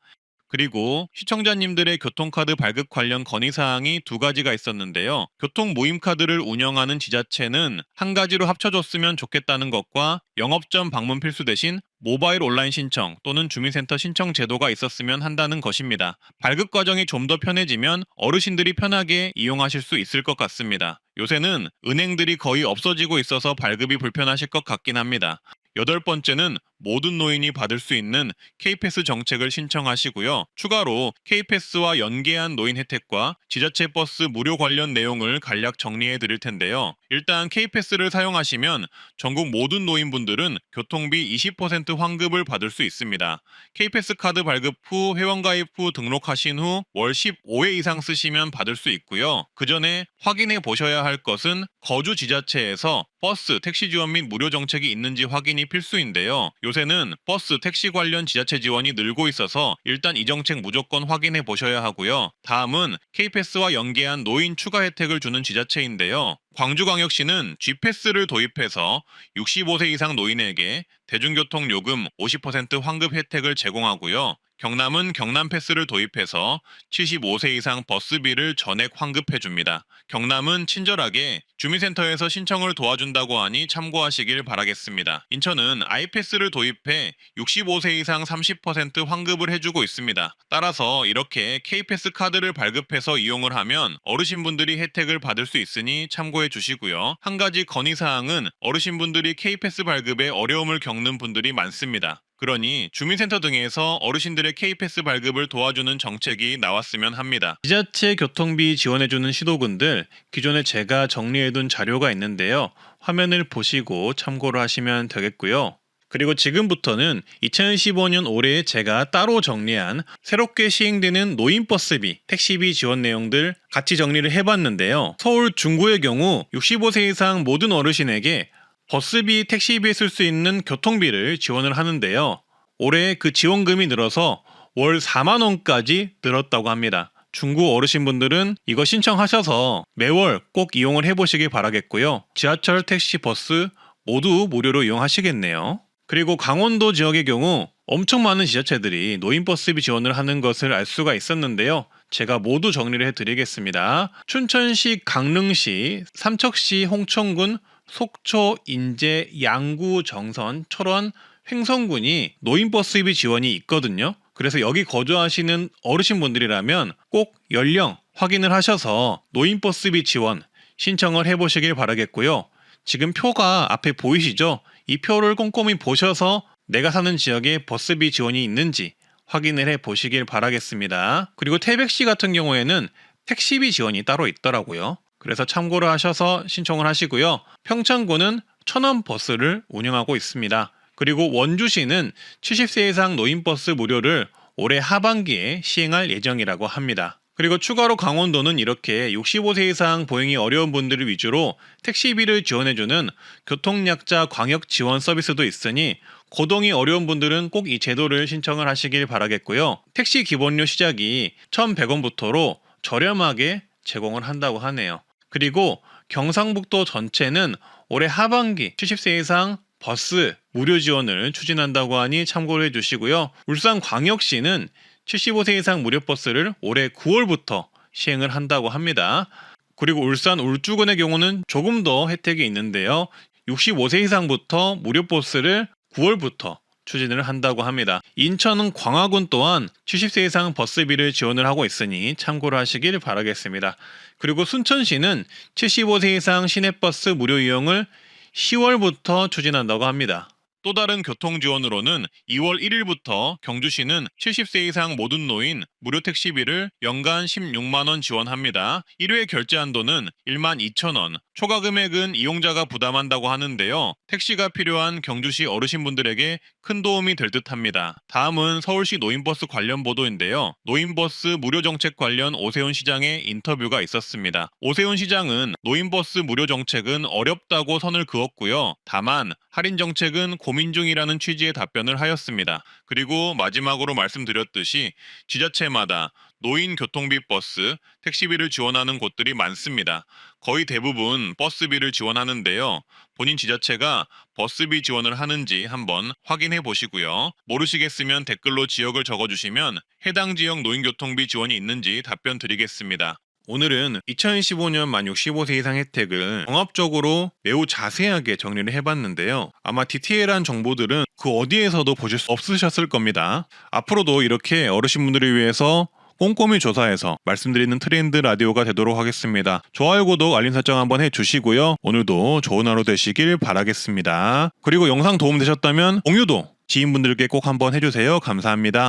그리고 시청자님들의 교통카드 발급 관련 건의사항이 2가지가 있었는데요. 교통 모임카드를 운영하는 지자체는 한 가지로 합쳐줬으면 좋겠다는 것과 영업점 방문 필수 대신 모바일 온라인 신청 또는 주민센터 신청 제도가 있었으면 한다는 것입니다. 발급 과정이 좀 더 편해지면 어르신들이 편하게 이용하실 수 있을 것 같습니다. 요새는 은행들이 거의 없어지고 있어서 발급이 불편하실 것 같긴 합니다. 8번째는 모든 노인이 받을 수 있는 K패스 정책을 신청하시고요. 추가로 K패스와 연계한 노인 혜택과 지자체 버스 무료 관련 내용을 간략 정리해 드릴 텐데요. 일단 K패스를 사용하시면 전국 모든 노인분들은 교통비 20% 환급을 받을 수 있습니다. K패스 카드 발급 후 회원가입 후 등록하신 후 월 15회 이상 쓰시면 받을 수 있고요. 그 전에 확인해 보셔야 할 것은 거주 지자체에서 버스, 택시 지원 및 무료 정책이 있는지 확인이 필수인데요. 요새는 버스, 택시 관련 지자체 지원이 늘고 있어서 일단 이 정책 무조건 확인해 보셔야 하고요. 다음은 K패스와 연계한 노인 추가 혜택을 주는 지자체인데요. 광주광역시는 G패스를 도입해서 65세 이상 노인에게 대중교통 요금 50% 환급 혜택을 제공하고요. 경남은 경남패스를 도입해서 75세 이상 버스비를 전액 환급해줍니다. 경남은 친절하게 주민센터에서 신청을 도와준다고 하니 참고하시길 바라겠습니다. 인천은 아이패스를 도입해 65세 이상 30% 환급을 해주고 있습니다. 따라서 이렇게 K패스 카드를 발급해서 이용을 하면 어르신분들이 혜택을 받을 수 있으니 참고해 주시고요. 한 가지 건의사항은 어르신분들이 K패스 발급에 어려움을 겪는 분들이 많습니다. 그러니 주민센터 등에서 어르신들의 K패스 발급을 도와주는 정책이 나왔으면 합니다. 지자체 교통비 지원해주는 시도군들, 기존에 제가 정리해둔 자료가 있는데요. 화면을 보시고 참고를 하시면 되겠고요. 그리고 지금부터는 2015년 올해에 제가 따로 정리한 새롭게 시행되는 노인버스비, 택시비 지원 내용들 같이 정리를 해봤는데요. 서울 중구의 경우 65세 이상 모든 어르신에게 버스비, 택시비에 쓸 수 있는 교통비를 지원을 하는데요. 올해 그 지원금이 늘어서 월 4만 원까지 늘었다고 합니다. 중구 어르신분들은 이거 신청하셔서 매월 꼭 이용을 해보시길 바라겠고요. 지하철, 택시, 버스 모두 무료로 이용하시겠네요. 그리고 강원도 지역의 경우 엄청 많은 지자체들이 노인버스비 지원을 하는 것을 알 수가 있었는데요. 제가 모두 정리를 해드리겠습니다. 춘천시, 강릉시, 삼척시, 홍천군, 속초, 인제, 양구, 정선, 철원, 횡성군이 노인버스비 지원이 있거든요. 그래서 여기 거주하시는 어르신분들이라면 꼭 연령, 확인을 하셔서 노인버스비 지원 신청을 해보시길 바라겠고요. 지금 표가 앞에 보이시죠? 이 표를 꼼꼼히 보셔서 내가 사는 지역에 버스비 지원이 있는지 확인을 해보시길 바라겠습니다. 그리고 태백시 같은 경우에는 택시비 지원이 따로 있더라고요. 그래서 참고를 하셔서 신청을 하시고요. 평창구는 천원 버스를 운영하고 있습니다. 그리고 원주시는 70세 이상 노인버스 무료를 올해 하반기에 시행할 예정이라고 합니다. 그리고 추가로 강원도는 이렇게 65세 이상 보행이 어려운 분들을 위주로 택시비를 지원해주는 교통약자 광역 지원 서비스도 있으니 거동이 어려운 분들은 꼭 이 제도를 신청을 하시길 바라겠고요. 택시 기본료 시작이 1,100원부터로 저렴하게 제공을 한다고 하네요. 그리고 경상북도 전체는 올해 하반기 70세 이상 버스 무료 지원을 추진한다고 하니 참고를 해주시고요. 울산광역시는 75세 이상 무료 버스를 올해 9월부터 시행을 한다고 합니다. 그리고 울산 울주군의 경우는 조금 더 혜택이 있는데요. 65세 이상부터 무료 버스를 9월부터 추진을 한다고 합니다. 인천은 광화군 또한 70세 이상 버스비를 지원을 하고 있으니 참고를 하시길 바라겠습니다. 그리고 순천시는 75세 이상 시내버스 무료 이용을 10월부터 추진한다고 합니다. 또 다른 교통지원으로는 2월 1일부터 경주시는 70세 이상 모든 노인 무료 택시비를 연간 16만원 지원합니다. 1회 결제 한도는 12,000원, 초과 금액은 이용자가 부담한다고 하는데요. 택시가 필요한 경주시 어르신분들에게 큰 도움이 될 듯합니다. 다음은 서울시 노인버스 관련 보도인데요. 노인버스 무료 정책 관련 오세훈 시장의 인터뷰가 있었습니다. 오세훈 시장은 노인버스 무료 정책은 어렵다고 선을 그었고요. 다만 할인 정책은 고민 중이라는 취지의 답변을 하였습니다. 그리고 마지막으로 말씀드렸듯이 지자체마다 노인 교통비 버스, 택시비를 지원하는 곳들이 많습니다. 거의 대부분 버스비를 지원하는데요. 본인 지자체가 버스비 지원을 하는지 한번 확인해 보시고요. 모르시겠으면 댓글로 지역을 적어주시면 해당 지역 노인교통비 지원이 있는지 답변 드리겠습니다. 오늘은 2015년 만 65세 이상 혜택을 종합적으로 매우 자세하게 정리를 해봤는데요. 아마 디테일한 정보들은 그 어디에서도 보실 수 없으셨을 겁니다. 앞으로도 이렇게 어르신분들을 위해서 꼼꼼히 조사해서 말씀드리는 트렌드 라디오가 되도록 하겠습니다. 좋아요, 구독, 알림 설정 한번 해주시고요. 오늘도 좋은 하루 되시길 바라겠습니다. 그리고 영상 도움되셨다면 공유도 지인분들께 꼭 한번 해주세요. 감사합니다.